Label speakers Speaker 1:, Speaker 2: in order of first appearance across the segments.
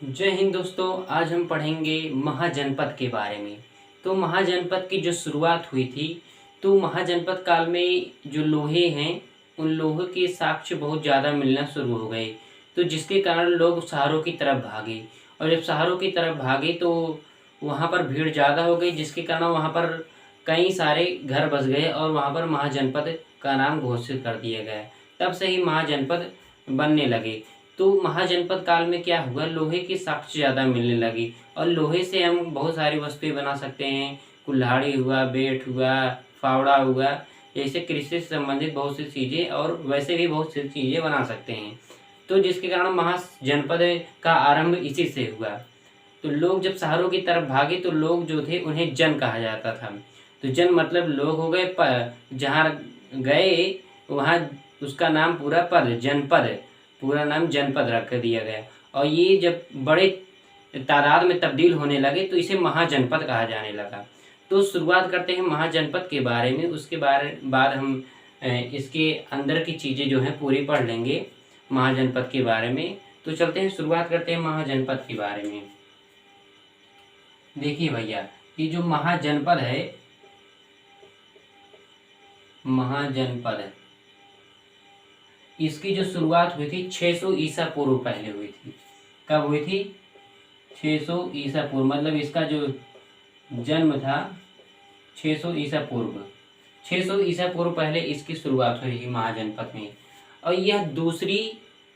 Speaker 1: जय हिंद दोस्तों। आज हम पढ़ेंगे महाजनपद के बारे में। तो महाजनपद की जो शुरुआत हुई थी, तो महाजनपद काल में जो लोहे हैं, उन लोहे के साक्ष्य बहुत ज़्यादा मिलना शुरू हो गए। तो जिसके कारण लोग शहरों की तरफ भागे, और जब शहरों की तरफ भागे तो वहाँ पर भीड़ ज़्यादा हो गई, जिसके कारण वहाँ पर कई सारे घर बस गए और वहाँ पर महाजनपद का नाम घोषित कर दिया गया। तब से ही महाजनपद बनने लगे। तो महाजनपद काल में क्या हुआ, लोहे की साक्ष्य ज़्यादा मिलने लगी, और लोहे से हम बहुत सारी वस्तुएं बना सकते हैं। कुल्हाड़ी हुआ, बेट हुआ, फावड़ा हुआ, ऐसे कृषि से संबंधित बहुत सी चीज़ें, और वैसे भी बहुत सी चीज़ें बना सकते हैं। तो जिसके कारण महाजनपद का आरंभ इसी से हुआ। तो लोग जब शहरों की तरफ भागे तो लोग जो थे उन्हें जन कहा जाता था। तो जन मतलब लोग हो गए, जहाँ गए वहाँ उसका नाम पूरा पद, जनपद, पूरा नाम जनपद रख दिया गया। और ये जब बड़े तादाद में तब्दील होने लगे तो इसे महाजनपद कहा जाने लगा। तो शुरुआत करते हैं महाजनपद के बारे में, उसके बाद हम इसके अंदर की चीज़ें जो हैं पूरी पढ़ लेंगे महाजनपद के बारे में। तो चलते हैं, शुरुआत करते हैं महाजनपद के बारे में। देखिए भैया, ये जो महाजनपद है, महाजनपद, इसकी जो शुरुआत हुई थी 600 ईसा पूर्व पहले हुई थी। कब हुई थी? 600 ईसा पूर्व, मतलब इसका जो जन्म था 600 ईसा पूर्व, 600 ईसा पूर्व पहले इसकी शुरुआत हुई थी महाजनपद में। और यह दूसरी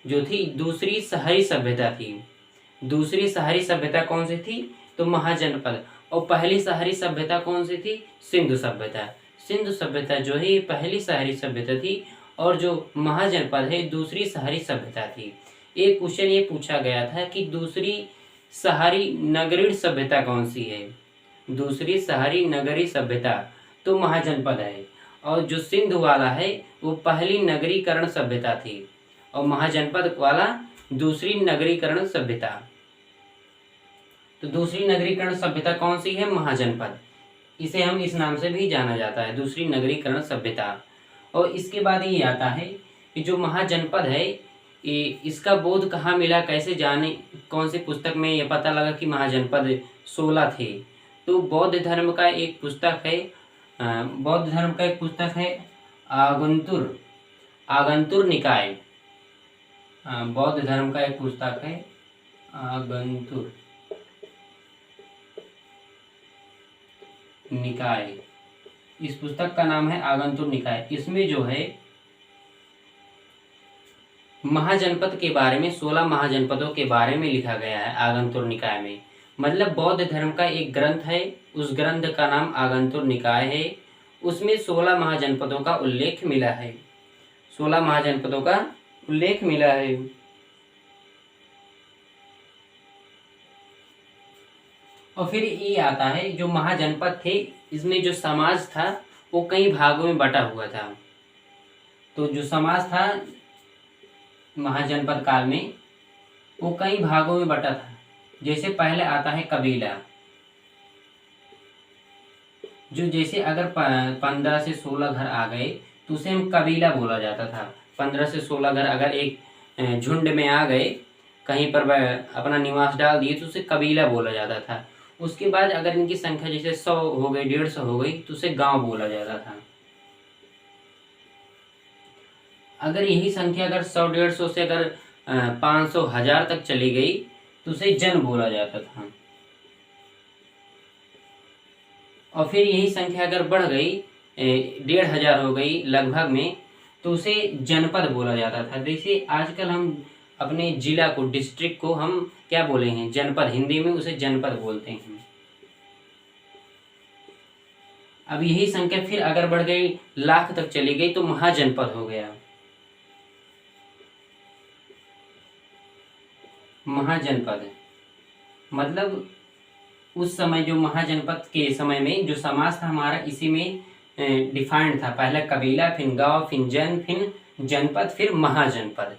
Speaker 1: जो थी, दूसरी शहरी सभ्यता थी। दूसरी शहरी सभ्यता कौन सी थी? तो महाजनपद। और पहली शहरी सभ्यता कौन सी थी? सिंधु सभ्यता। सिंधु सभ्यता जो है पहली शहरी सभ्यता थी, और जो महाजनपद है दूसरी शहरी सभ्यता थी। एक क्वेश्चन ये पूछा गया था कि दूसरी शहरी नगरीय सभ्यता कौन सी है? दूसरी शहरी नगरीय सभ्यता तो महाजनपद है, और जो सिंधु वाला है वो पहली नगरीकरण सभ्यता थी, और महाजनपद वाला दूसरी नगरीकरण सभ्यता। तो दूसरी नगरीकरण सभ्यता कौन सी है? महाजनपद। इसे हम इस नाम से भी जाना जाता है, दूसरी नगरीकरण सभ्यता। और इसके बाद ये आता है कि जो महाजनपद है, ये इसका बोध कहाँ मिला, कैसे जाने, कौन सी पुस्तक में ये पता लगा कि महाजनपद 16 थे? तो बौद्ध धर्म का एक पुस्तक है, बौद्ध धर्म का एक पुस्तक है आगंतुर, आगंतुर निकाय। बौद्ध धर्म का एक पुस्तक है आगंतुर निकाय। इस पुस्तक का नाम है आगंतुर निकाय। इसमें जो है महाजनपद के बारे में, 16 महाजनपदों के बारे में लिखा गया है आगंतुर निकाय में। मतलब बौद्ध धर्म का एक ग्रंथ है, उस ग्रंथ का नाम आगंतुर निकाय है। उसमें 16 महाजनपदों का उल्लेख मिला है, 16 महाजनपदों का उल्लेख मिला है। और फिर ये आता है जो महाजनपद थे, इसमें जो समाज था वो कई भागों में बटा हुआ था। तो जो समाज था महाजनपद काल में वो कई भागों में बटा था। जैसे पहले आता है कबीला, जो जैसे अगर 15 से 16 घर आ गए तो उसे हम कबीला बोला जाता था। 15 से 16 घर अगर एक झुंड में आ गए, कहीं पर अपना निवास डाल दिए तो उसे कबीला बोला जाता था। उसके बाद अगर इनकी संख्या जैसे 100 हो गई, 150 हो गई, तो उसे गांव बोला जाता था। अगर यही संख्या अगर 100, 150 से अगर 500, 1000 तक चली गई तो उसे जन बोला जाता था। और फिर यही संख्या अगर बढ़ गई, 1500 हो गई लगभग में, तो उसे जनपद बोला जाता था। जैसे आजकल हम अपने जिला को, डिस्ट्रिक्ट को हम क्या बोले हैं? जनपद। हिंदी में उसे जनपद बोलते हैं। अब यही संख्या फिर अगर बढ़ गई, लाख तक चली गई, तो महाजनपद हो गया। महाजनपद मतलब उस समय जो महाजनपद के समय में जो समाज था हमारा, इसी में डिफाइंड था। पहले कबीला, फिर गांव, फिर जन, फिर जनपद, फिर महाजनपद,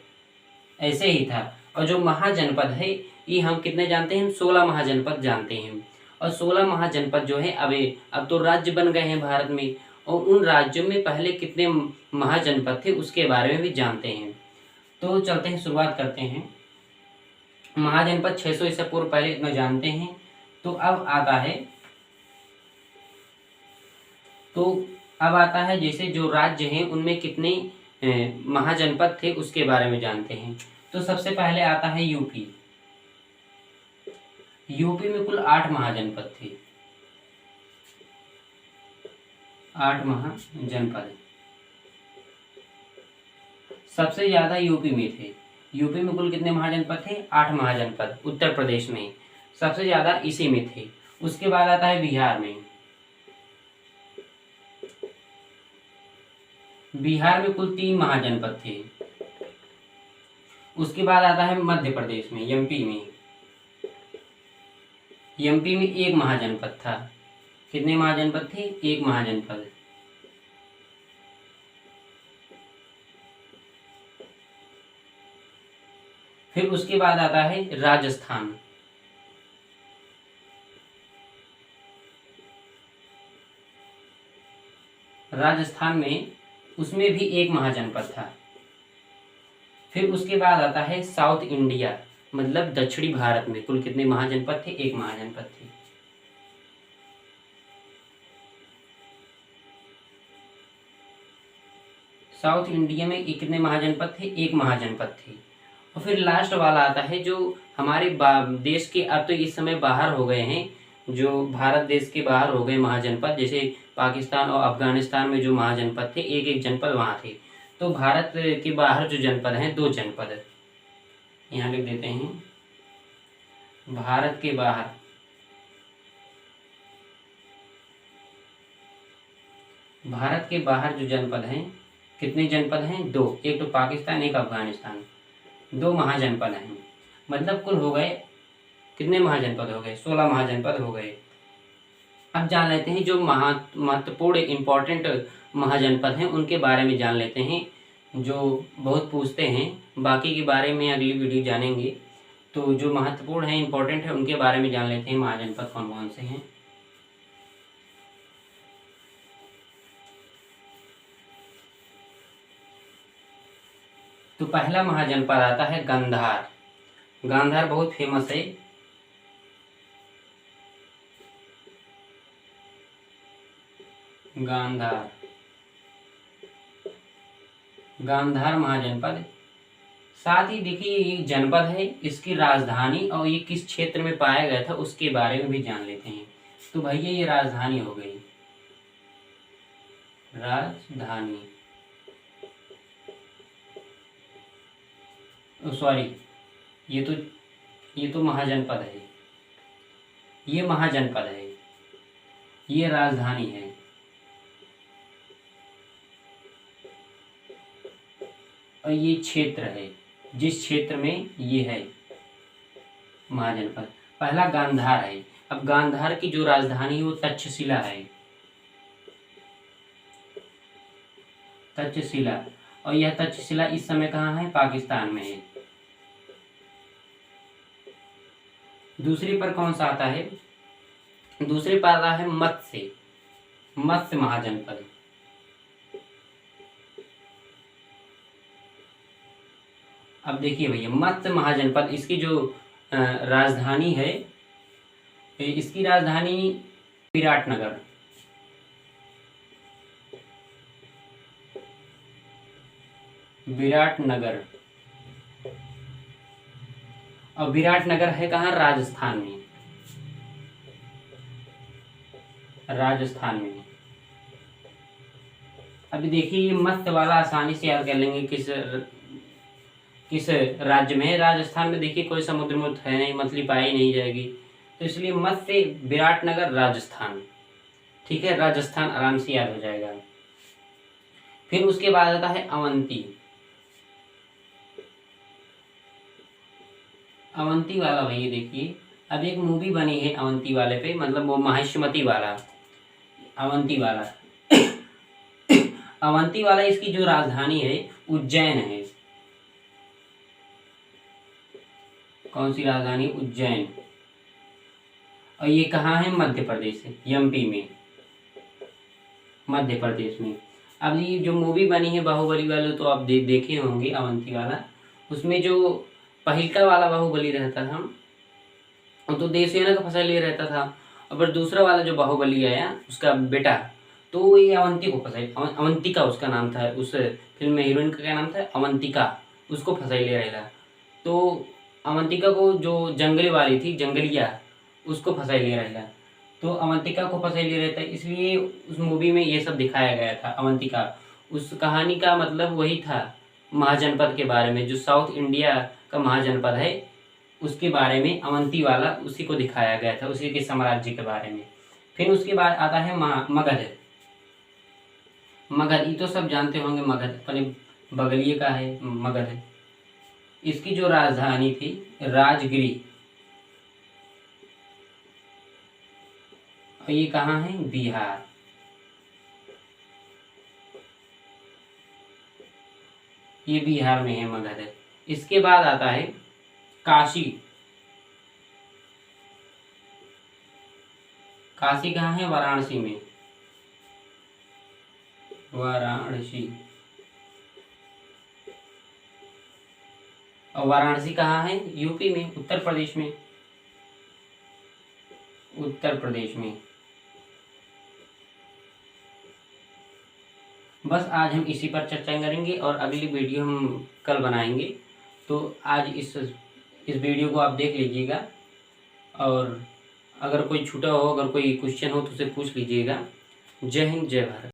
Speaker 1: ऐसे ही था। और जो महाजनपद है ये हम कितने जानते हैं? हम 16 महाजनपद जानते हैं। और 16 महाजनपद जो है अब तो राज्य बन गए हैं भारत में, और उन राज्यों में पहले कितने महाजनपद थे उसके बारे में भी जानते हैं। तो चलते हैं, शुरुआत करते हैं। महाजनपद 600 ईसा पूर्व पहले इतना जानते हैं। तो अब आता है जैसे जो राज्य हैं उनमें कितने महाजनपद थे उसके बारे में जानते हैं। तो सबसे पहले आता है यूपी। यूपी में कुल 8 महाजनपद थे, 8 महाजनपद। सबसे ज्यादा यूपी में थे। यूपी में कुल कितने महाजनपद थे? 8 महाजनपद। उत्तर प्रदेश में सबसे ज्यादा इसी में थे। उसके बाद आता है बिहार में। बिहार में कुल 3 महाजनपद थे। उसके बाद आता है मध्य प्रदेश में, एमपी में। एमपी में 1 महाजनपद था। कितने महाजनपद थे? 1 महाजनपद। फिर उसके बाद आता है राजस्थान। राजस्थान में उसमें भी 1 महाजनपद था। फिर उसके बाद आता है साउथ इंडिया, मतलब दक्षिणी भारत में कुल कितने महाजनपद थे? 1 महाजनपद थे। साउथ इंडिया में कितने महाजनपद थे? 1 महाजनपद थे। और फिर लास्ट वाला आता है जो हमारे देश के, अब तो इस समय बाहर हो गए हैं, जो भारत देश के बाहर हो गए महाजनपद, जैसे पाकिस्तान और अफगानिस्तान में जो महाजनपद थे, एक एक जनपद वहाँ थे। तो भारत के बाहर जो जनपद हैं, 2 जनपद यहाँ लिख देते हैं। भारत के बाहर जो जनपद हैं, कितने जनपद हैं? 2। एक तो पाकिस्तान, एक अफगानिस्तान। 2 महाजनपद हैं। मतलब कुल हो गए कितने महाजनपद हो गए? 16 महाजनपद हो गए। अब जान लेते हैं जो महत्वपूर्ण इम्पोर्टेंट महाजनपद हैं उनके बारे में जान लेते हैं, जो बहुत पूछते हैं। बाकी के बारे में अगली वीडियो जानेंगे। तो जो महत्वपूर्ण है, इम्पोर्टेंट है, उनके बारे में जान लेते हैं महाजनपद कौन कौन से हैं। तो पहला महाजनपद आता है गांधार। गांधार बहुत फेमस है। गांधार महाजनपद। साथ ही देखिए ये जनपद है, इसकी राजधानी और ये किस क्षेत्र में पाया गया था उसके बारे में भी जान लेते हैं। तो भैया ये राजधानी हो गई, राजधानी, सॉरी ये तो महाजनपद है, ये महाजनपद है, ये राजधानी है। और ये क्षेत्र है, जिस क्षेत्र में ये है महाजनपद। पहला गांधार है। अब गांधार की जो राजधानी है वो तक्षशिला है, तक्षशिला। और यह तक्षशिला इस समय कहाँ है? पाकिस्तान में है। दूसरे पर कौन सा आता है? दूसरे पर आता है मत्स्य महाजनपद। अब देखिए भैया मत्स्य महाजनपद, इसकी जो राजधानी है, इसकी राजधानी विराटनगर। और विराटनगर है कहाँ? राजस्थान में। अभी देखिए ये मत्स्य वाला आसानी से याद कर लेंगे किस राज्य में है। राजस्थान में देखिए कोई समुद्र में है नहीं, मछली पाई नहीं जाएगी, तो इसलिए मत्स्य विराटनगर राजस्थान। ठीक है, राजस्थान आराम से याद हो जाएगा। फिर उसके बाद आता है अवंती वाला। भैया देखिए अब एक मूवी बनी है अवंती वाले पे, मतलब वो माहिष्मती वाला, अवंती वाला। इसकी जो राजधानी है उज्जैन है। कौन सी राजधानी? उज्जैन। और ये कहाँ है? मध्य प्रदेश है, एमपी में, मध्य प्रदेश में। अब ये जो मूवी बनी है बाहुबली वाले, तो आप देखे होंगे अवंती वाला। उसमें जो पहिलका वाला बाहुबली रहता था तो देवसेना का फसल ये रहता था। और दूसरा वाला जो बाहुबली आया उसका बेटा, तो ये अवंती को फंसाई, अवंतिका उसका नाम था, उस फिल्म में हीरोइन का क्या नाम था, अवंतिका, उसको फंसाई ले रहा था। तो अवंतिका को जो जंगली वाली थी, जंगलिया, उसको फंसाई ले रहा था। तो अवंतिका को फंसाई ले रहा था, इसलिए उस मूवी में ये सब दिखाया गया था। अवंतिका उस कहानी का मतलब वही था, महाजनपद के बारे में, जो साउथ इंडिया का महाजनपद है उसके बारे में अवंती वाला, उसी को दिखाया गया था, उसी के साम्राज्य के बारे में। फिर उसके बाद आता है मगध। मगध ये तो सब जानते होंगे, मगध अपने बगलिए का है मगध। इसकी जो राजधानी थी राजगिरी, और ये कहाँ है, बिहार। ये बिहार में है मगध। इसके बाद आता है काशी। काशी कहाँ है, वाराणसी में, वाराणसी। और वाराणसी कहाँ है, यूपी में, उत्तर प्रदेश में, उत्तर प्रदेश में। बस आज हम इसी पर चर्चा करेंगे और अगली वीडियो हम कल बनाएंगे। तो आज इस वीडियो को आप देख लीजिएगा, और अगर कोई छूटा हो, अगर कोई क्वेश्चन हो तो उसे पूछ लीजिएगा। जय हिंद, जय भारत।